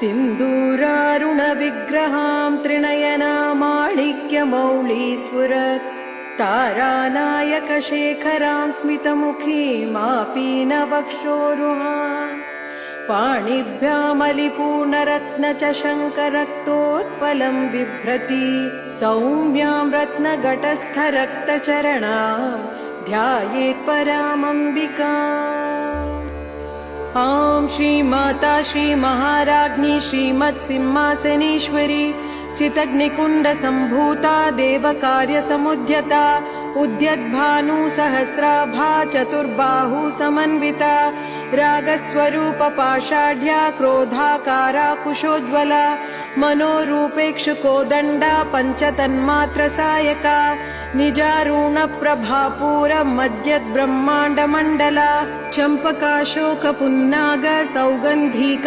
सिन्दूरारुणविग्रहां त्रिनयनामाणिक्यमौळीस्फुरत् तारानायकशेखरां स्मितमुखीमापीनवक्षोरुहाम् पाणिभ्यामलिपूर्णरत्नचषङ्करक्तोत्पलं बिभ्रति सौम्यां रत्नघटस्थरक्तचरणां ध्यायेत् परामम्बिकाम्। ॐ श्रीमाता श्रीमहाराज्ञी श्रीमत्सिंहासनेश्वरी चितग्निकुण्डसम्भूता देवकार्यसमुद्यता उद्यद्भानुसहस्राभा चतुर्बाहु समन्विता रागस्वरूपपाषाढ्या क्रोधाकारा कुशोज्ज्वला मनोरूपेक्षुकोदण्डा पञ्चतन्मात्रसायका निजारुणप्रभापूरमद्यद्ब्रह्माण्डमण्डला चम्पकाशोकपुन्नाग सौगन्धिकला